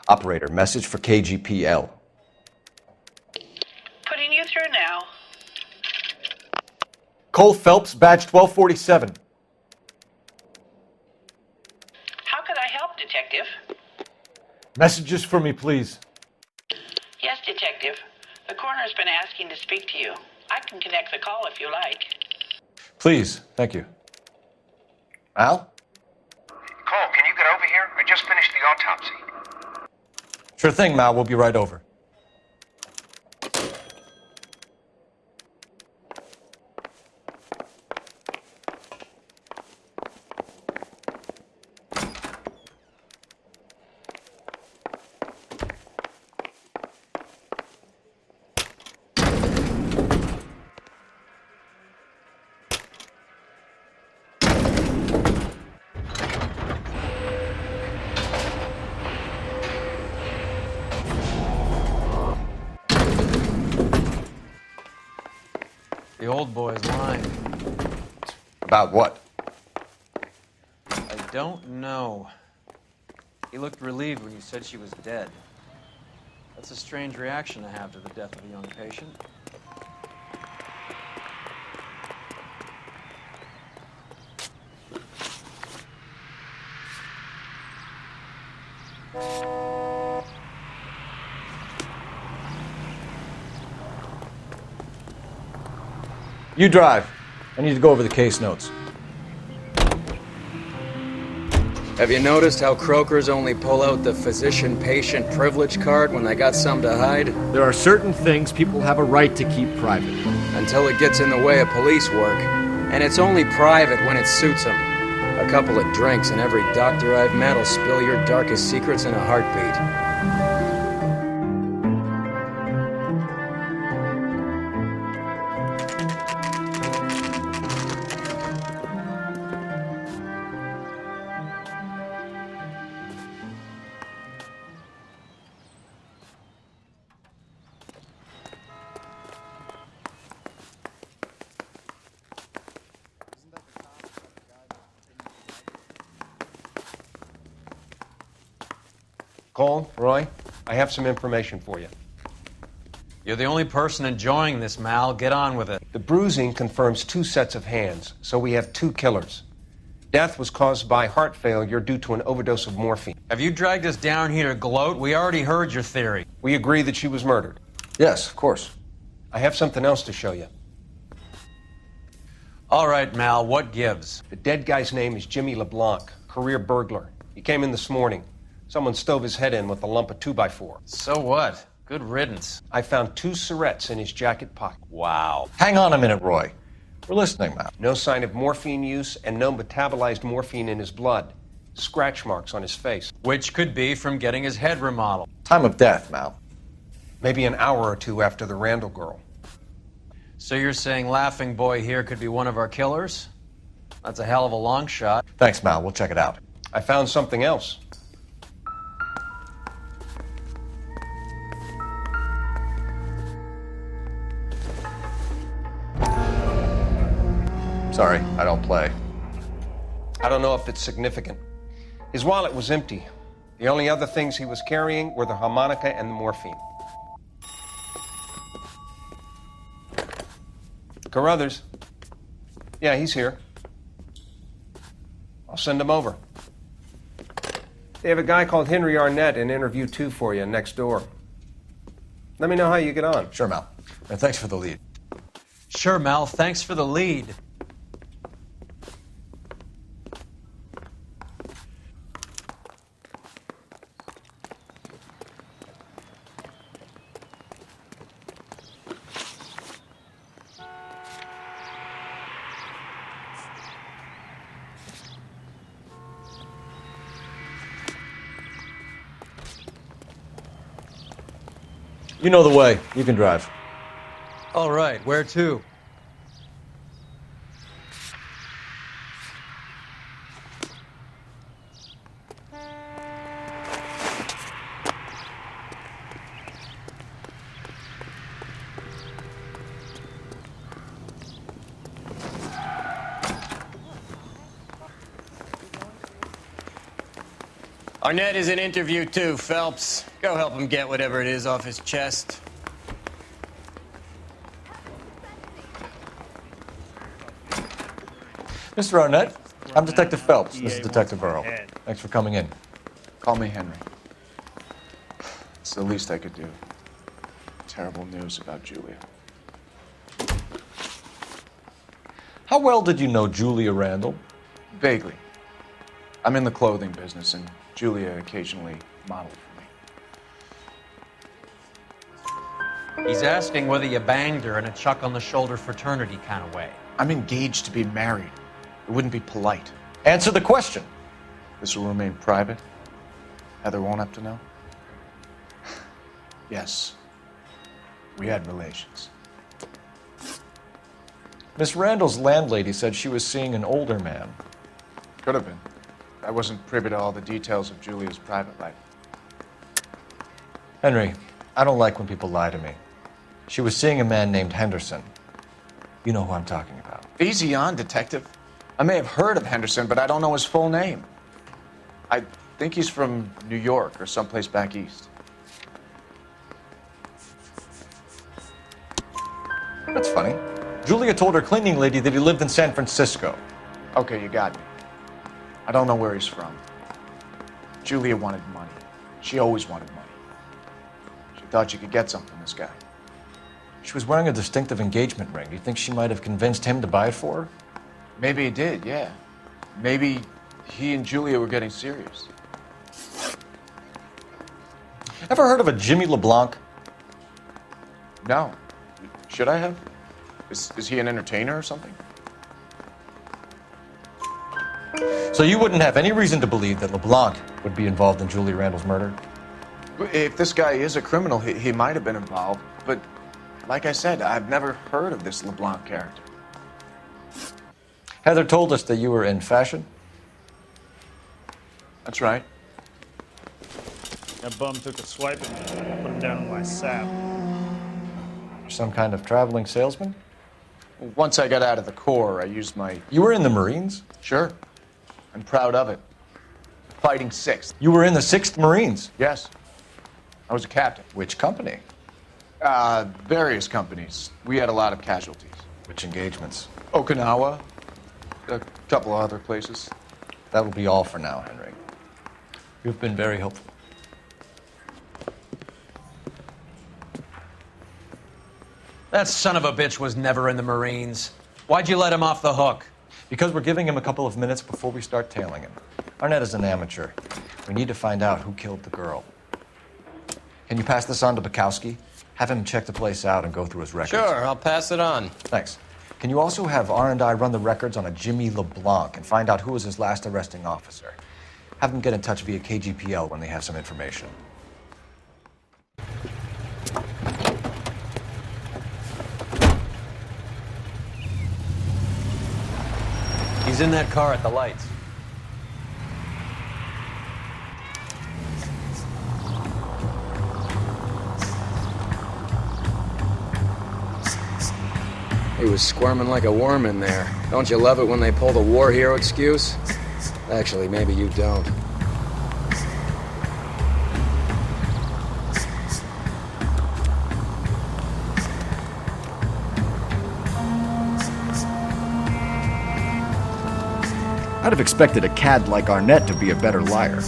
Operator, message for KGPL. Putting you through now. Cole Phelps, badge 1247. How could I help, Detective? Messages for me, please. Yes, Detective. The coroner's been asking to speak to you. I can connect the call if you like. Please, thank you. Al? Cole, can you get over here? I just finished the autopsy. Sure thing, Mal. We'll be right over. The old boy's lying. About what? I don't know. He looked relieved when you said she was dead. That's a strange reaction to have to the death of a young patient. You drive. I need to go over the case notes. Have you noticed how Croakers only pull out the physician-patient privilege card when they got something to hide? There are certain things people have a right to keep private. Until it gets in the way of police work. And it's only private when it suits them. A couple of drinks and every doctor I've met will spill your darkest secrets in a heartbeat. Cole, Roy, I have some information for you. You're the only person enjoying this, Mal. Get on with it. The bruising confirms 2 sets of hands, so we have 2 killers. Death was caused by heart failure due to an overdose of morphine. Have you dragged us down here to gloat? We already heard your theory. We agree that she was murdered. Yes, of course. I have something else to show you. All right, Mal, what gives? The dead guy's name is Jimmy LeBlanc, career burglar. He came in this morning. Someone stove his head in with a lump of 2x4. So what? Good riddance. I found 2 syrettes in his jacket pocket. Wow. Hang on a minute, Roy. We're listening, Mal. No sign of morphine use and no metabolized morphine in his blood. Scratch marks on his face. Which could be from getting his head remodeled. Time of death, Mal. Maybe an hour or 2 after the Randall girl. So you're saying Laughing Boy here could be one of our killers? That's a hell of a long shot. Thanks, Mal. We'll check it out. I found something else. Sorry, I don't play. I don't know if it's significant. His wallet was empty. The only other things he was carrying were the harmonica and the morphine. Carruthers. Yeah, he's here. I'll send him over. They have a guy called Henry Arnett in interview 2 for you next door. Let me know how you get on. Sure, Mal. And thanks for the lead. Sure, Mal, thanks for the lead. You know the way. You can drive. All right, where to? Arnett is in interview too, Phelps. Go help him get whatever it is off his chest. Mr. Arnett, I'm Detective Phelps. This is Detective Earl. Thanks for coming in. Call me Henry. It's the least I could do. Terrible news about Julia. How well did you know Julia Randall? Vaguely. I'm in the clothing business, and Julia occasionally modeled for me. He's asking whether you banged her in a chuck-on-the-shoulder fraternity kind of way. I'm engaged to be married. It wouldn't be polite. Answer the question. This will remain private. Heather won't have to know. Yes. We had relations. Miss Randall's landlady said she was seeing an older man. Could have been. I wasn't privy to all the details of Julia's private life. Henry, I don't like when people lie to me. She was seeing a man named Henderson. You know who I'm talking about. Easy on, Detective. I may have heard of Henderson, but I don't know his full name. I think he's from New York or someplace back east. That's funny. Julia told her cleaning lady that he lived in San Francisco. Okay, you got me. I don't know where he's from. Julia wanted money. She always wanted money. She thought she could get something from this guy. She was wearing a distinctive engagement ring. Do you think she might have convinced him to buy it for her? Maybe he did, yeah. Maybe he and Julia were getting serious. Ever heard of a Jimmy LeBlanc? No. Should I have? Is he an entertainer or something? So you wouldn't have any reason to believe that LeBlanc would be involved in Julia Randall's murder? If this guy is a criminal, he might have been involved. But like I said, I've never heard of this LeBlanc character. Heather told us that you were in fashion. That's right. That bum took a swipe at me. I put him down on my sap. Some kind of traveling salesman? Once I got out of the Corps, I used my... You were in the Marines? Sure. I'm proud of it. Fighting 6th. You were in the 6th Marines? Yes. I was a captain. Which company? Various companies. We had a lot of casualties. Which engagements? Okinawa. A couple of other places. That will be all for now, Henry. You've been very helpful. That son of a bitch was never in the Marines. Why'd you let him off the hook? Because we're giving him a couple of minutes before we start tailing him. Arnett is an amateur. We need to find out who killed the girl. Can you pass this on to Bukowski? Have him check the place out and go through his records. Sure, I'll pass it on. Thanks. Can you also have R&I run the records on a Jimmy LeBlanc and find out who was his last arresting officer? Have them get in touch via KGPL when they have some information. He's in that car at the lights. He was squirming like a worm in there. Don't you love it when they pull the war hero excuse? Actually, maybe you don't. I'd have expected a cad like Arnett to be a better liar.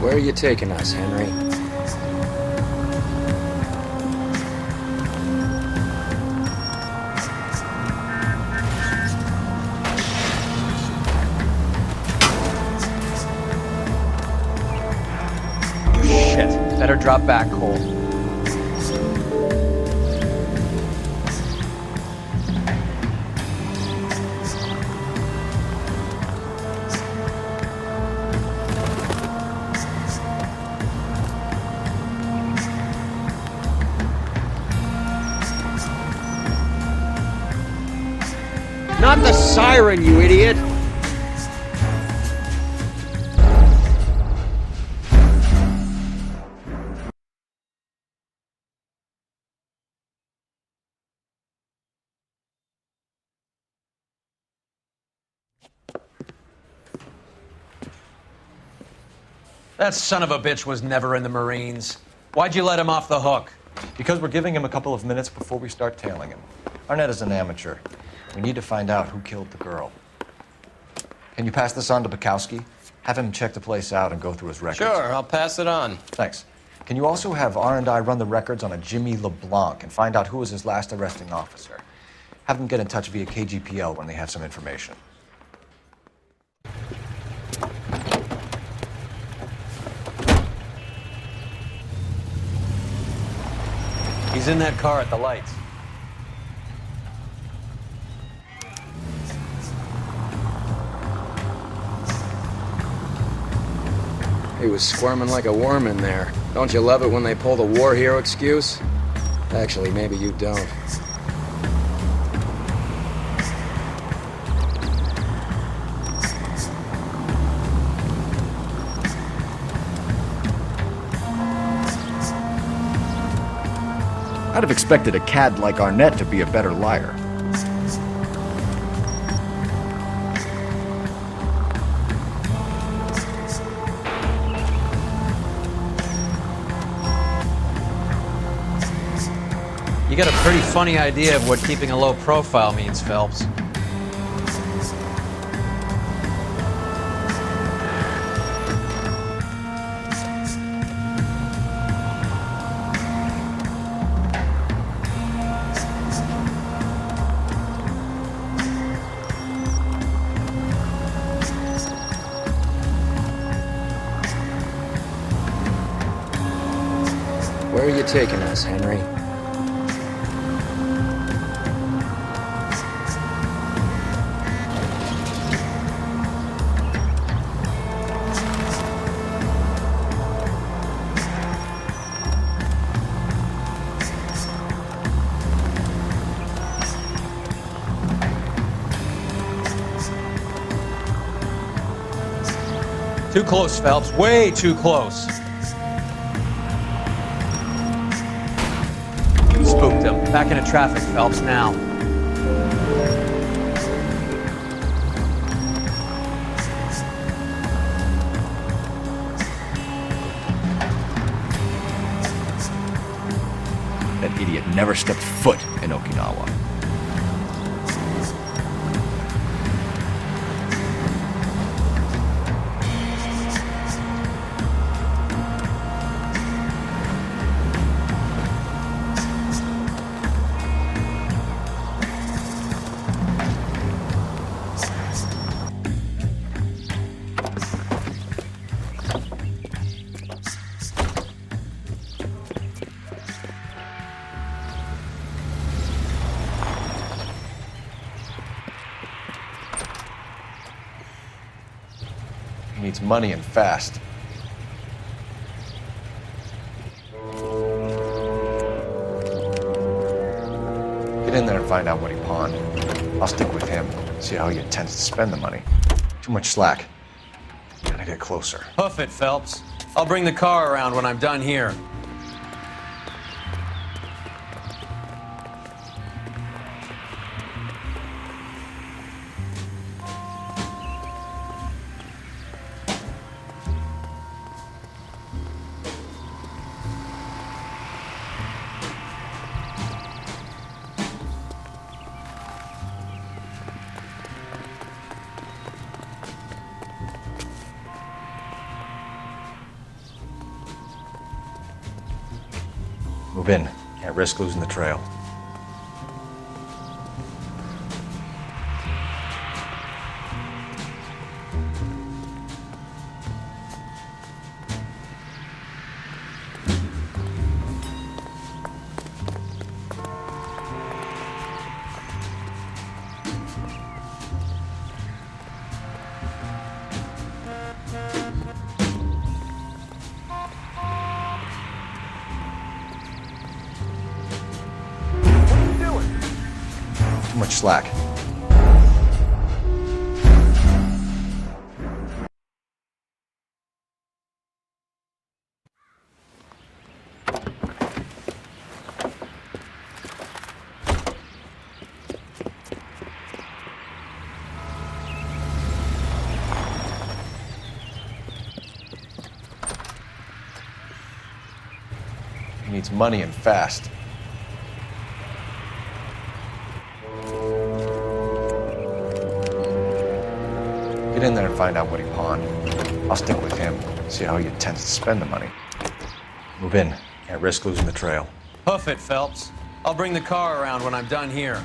Where are you taking us, Henry? Shit. Better drop back, Cole. not the siren, you idiot! That son of a bitch was never in the Marines. Why'd you let him off the hook? Because we're giving him a couple of minutes before we start tailing him. Arnett is an amateur. We need to find out who killed the girl. Can you pass this on to Bukowski? Have him check the place out and go through his records. Sure, I'll pass it on. Thanks. Can you also have R&I run the records on a Jimmy LeBlanc and find out who was his last arresting officer? Have them get in touch via KGPL when they have some information. He's in that car at the lights. He was squirming like a worm in there. Don't you love it when they pull the war hero excuse? Actually, maybe you don't. I'd have expected a cad like Arnett to be a better liar. You got a pretty funny idea of what keeping a low profile means, Phelps. Where are you taking us, Henry? Too close, Phelps. Way too close. Spooked him. Back into traffic, Phelps, now. That idiot never stepped foot in Okinawa. He needs money and fast. Get in there and find out what he pawned. I'll stick with him, see how he intends to spend the money. Too much slack. Gotta get closer. Hoof it, Phelps. I'll bring the car around when I'm done here. Move in. Can't risk losing the trail. Too much slack. needs money and fast. Get in there and find out what he pawned. I'll stick with him, see how he intends to spend the money. Move in. Can't risk losing the trail. Hoof it, Phelps. I'll bring the car around when I'm done here.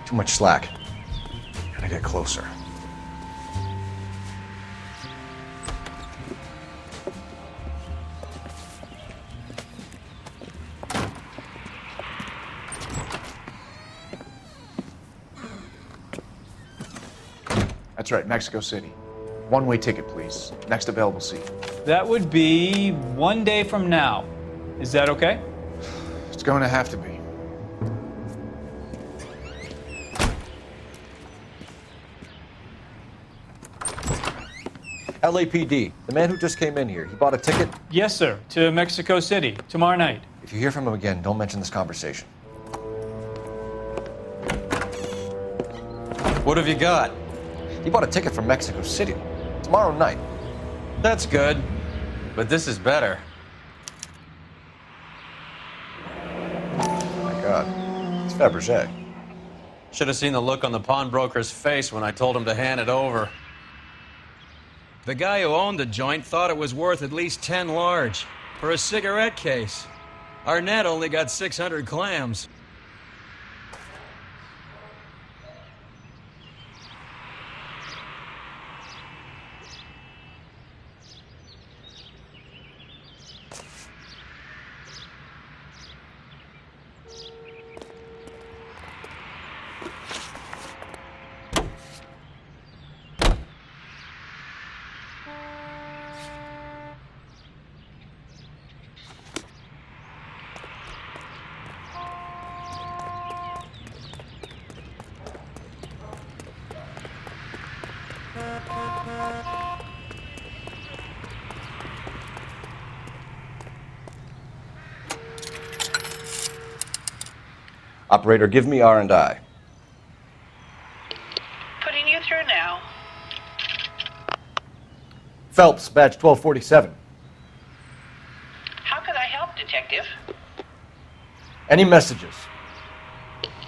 Too much slack. Gotta get closer. That's right, Mexico City. One-way ticket, please. Next available seat. That would be 1 day from now. Is that okay? It's going to have to be. LAPD, the man who just came in here, he bought a ticket? Yes, sir. To Mexico City, tomorrow night. If you hear from him again, don't mention this conversation. What have you got? He bought a ticket from Mexico City tomorrow night. That's good, but this is better. My God, it's Fabergé. Should have seen the look on the pawnbroker's face when I told him to hand it over. The guy who owned the joint thought it was worth at least 10 large for a cigarette case. Arnett only got 600 clams. Operator, give me R&I. Putting you through now. Phelps, badge 1247. How could I help, Detective? Any messages?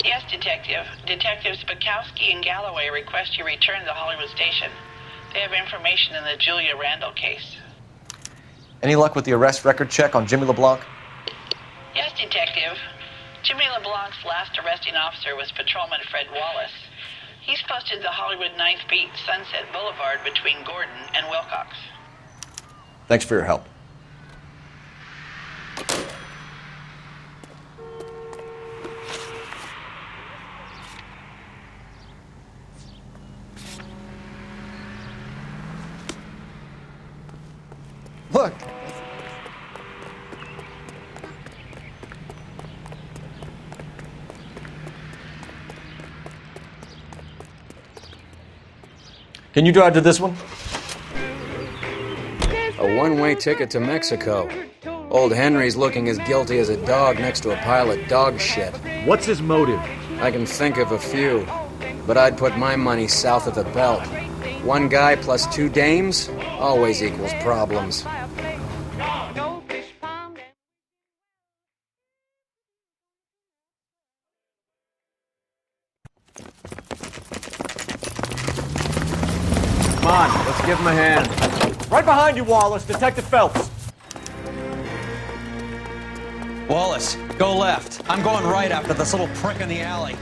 Yes, Detective. Detectives Bukowski and Galloway request you return to Hollywood Station. They have information in the Julia Randall case. Any luck with the arrest record check on Jimmy LeBlanc? Yes, Detective. Jimmy LeBlanc's last arresting officer was Patrolman Fred Wallace. He's posted the Hollywood 9th Beat, Sunset Boulevard between Gordon and Wilcox. Thanks for your help. Look! Can you drive to this one? A one-way ticket to Mexico. Old Henry's looking as guilty as a dog next to a pile of dog shit. What's his motive? I can think of a few, but I'd put my money south of the belt. One guy plus two dames always equals problems. Come on, let's give him a hand. Right behind you, Wallace. Detective Phelps. Wallace, go left. I'm going right after this little prick in the alley.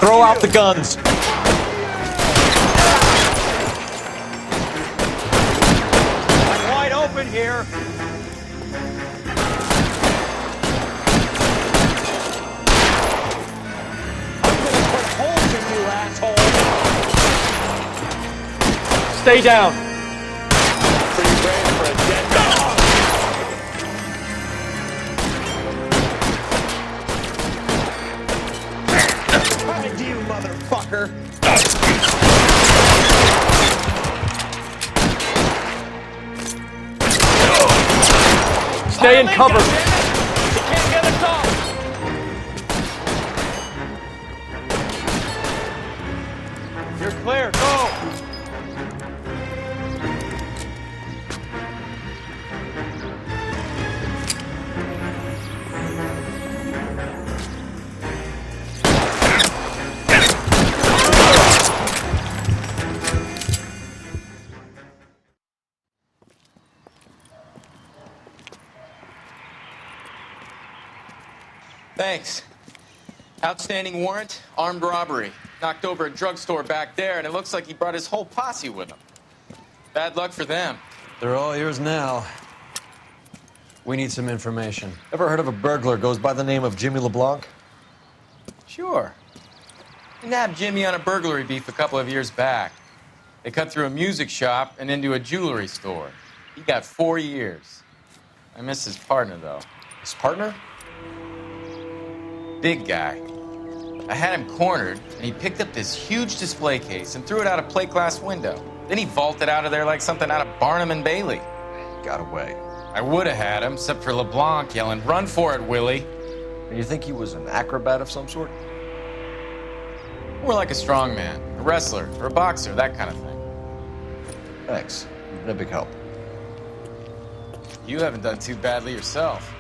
Throw out the guns. I'm wide open here. I'm gonna put holes in you, asshole. Stay down. Pretty brave for a dead dog. Find you, motherfucker. Stay in cover. You can't get us off. You're clear. Go. Thanks. Outstanding warrant, armed robbery. Knocked over a drugstore back there, and it looks like he brought his whole posse with him. Bad luck for them. They're all yours now. We need some information. Ever heard of a burglar goes by the name of Jimmy LeBlanc? Sure. We nabbed Jimmy on a burglary beef a couple of years back. They cut through a music shop and into a jewelry store. He got 4 years. I miss his partner, though. His partner? Big guy. I had him cornered, and he picked up this huge display case and threw it out a plate glass window. Then he vaulted out of there like something out of Barnum and Bailey. Got away. I would have had him, except for LeBlanc yelling, "Run for it, Willie!" And you think he was an acrobat of some sort? More like a strongman, a wrestler, or a boxer, that kind of thing. Thanks. You've been a big help. You haven't done too badly yourself.